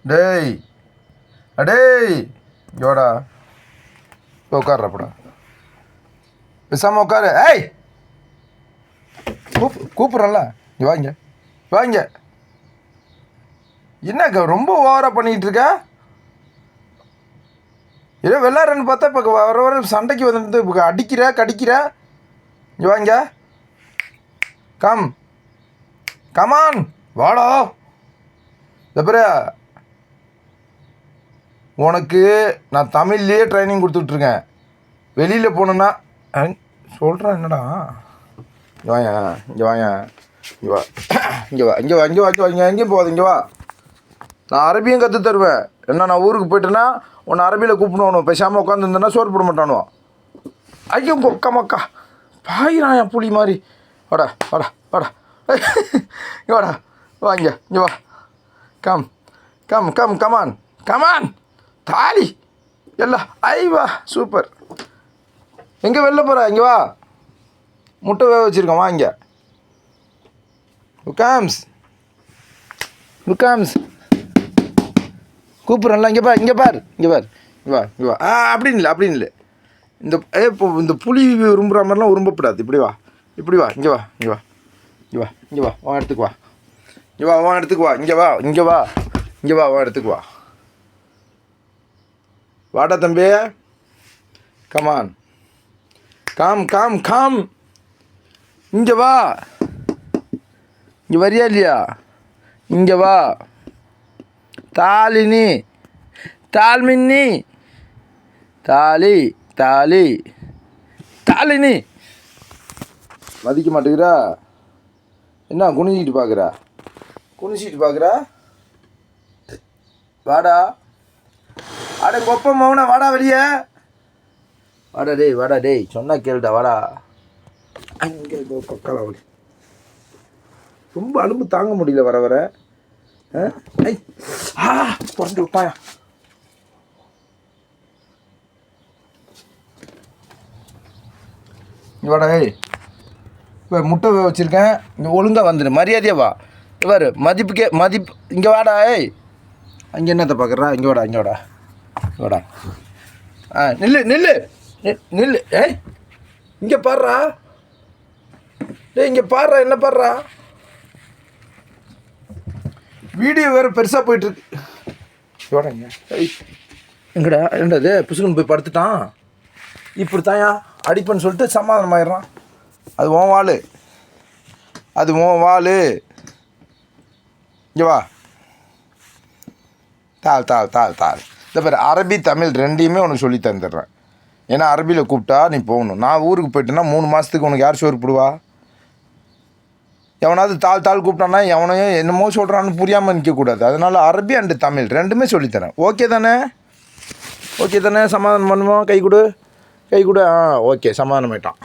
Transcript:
டேய் அடேய் ஜோடா உட்கார்றப்படா பேசாமல் உட்காரு. ஏய் கூப்பிட்றல இங்கே வாங்க வாங்க. என்னக்கா ரொம்ப ஓவராக பண்ணிக்கிட்டு இருக்க? ஏதோ விளாட்றன்னு பார்த்தா இப்போ வர சண்டைக்கு வந்து இப்போ அடிக்கிற கடிக்கிற. இங்கே வாங்க. கமான் வாடா. தப்புற உனக்கு நான் தமிழ்லேயே ட்ரைனிங் கொடுத்துட்ருக்கேன். வெளியில் போனேன்னா சொல்கிறேன் என்னடா. இங்கே வாங்க இங்கே வாங்க இங்கே வா இங்கே வா இங்கே வா இங்கே வா இங்கே வா இங்கே எங்கேயும் போகாது. இங்கே வா. நான் அரபியும் கற்று தருவேன். என்ன நான் ஊருக்கு போய்ட்டேன்னா உன்னை அரபியில் கூப்பிடுவானு. பேசாமல் உட்காந்துருந்தேன்னா சோறு போட மாட்டானுவோ. ஐயோ கொக்கா மக்கா பாயிரான் என் புளி மாதிரி. வாடா வாடா வாடா இங்கே வாடா வாங்க இங்கே வா. கமான் தாலி எல்லாம் ஐவா சூப்பர். எங்கே வெளில போகிற? இங்கே வா. முட்டை வேக வச்சுருக்கேன் வாங்க. லுக்காம்ஸ் கூப்பிட்றேன்ல. இங்கே பார் இங்கே பார் இங்கே பார் இங்கே வா இங்கே வா. அப்படின்னு இல்லை இந்த இப்போ இந்த புளி உரும்புற மாதிரிலாம் உரும்பப்படாது. இப்படி வா இப்படி வா. இங்கே வா இங்கே வா இங்கே வா இங்கே வா வா இடத்துக்கு வா. இங்கே வா வா இடத்துக்கு வா. இங்கே வா இங்கே வா இங்கே வா வா இடத்துக்கு வா. வாடா தம்பி. கமான் காம் இங்கே வா. இங்கே வரியா இல்லையா? இங்கே வா. தாலினி தால்மின்னி தாலினி மதிக்க மாட்டேங்கிறா. என்ன குனிஞ்சிட்டு பார்க்குறா? வாடா. அட கொப்ப மௌன வாடா வெளியே. வாடா டேய் சொன்னா கேளுடா வாடா. அங்கே பக்கால வலி ரொம்ப அலும்பு தாங்க முடியல வர ஐ குறைஞ்சி விட்டாயா. இங்கே வாடா. இப்போ முட்டை வச்சுருக்கேன். இங்கே ஒழுங்காக வந்துடு. மரியாதையாக வா. இவர் மதிப்பு இங்கே வாடா. அங்கே என்னத்தை பார்க்குறா? இங்கே வாடா நில்லு. இங்கே பாடுறா. இங்கே பாடுறா. என்ன பாடுறா? வீடியோ வேறு பெருசாக போயிட்டுருக்கு. வாடாங்க. எங்கடா என்னது புசுக்குன்னு போய் படுத்துட்டான். இப்படி தாயா அடிப்பேன்னு சொல்லிட்டு சமாதானமாயிடுறான். அது உன் வாள். இங்கே வா. தாள் இந்த பேர் அரபி தமிழ் ரெண்டையுமே உனக்கு சொல்லி தந்துடுறேன். ஏன்னா அரபியில் கூப்பிட்டா நீ போகணும். நான் ஊருக்கு போயிட்டேன்னா 3 மாதத்துக்கு உனக்கு யார் சோறு போடுவா? எவனாவது தாள் கூப்பிட்டான்னா எவனையும் என்னமோ சொல்கிறான்னு புரியாமல் நிற்கக்கூடாது. அதனால் அரபி அண்டு தமிழ் ரெண்டுமே சொல்லித்தரேன். ஓகே தானே? சமாதானம் பண்ணுவோம். கை கொடு. ஓகே சமாதானம் ஆயிட்டான்.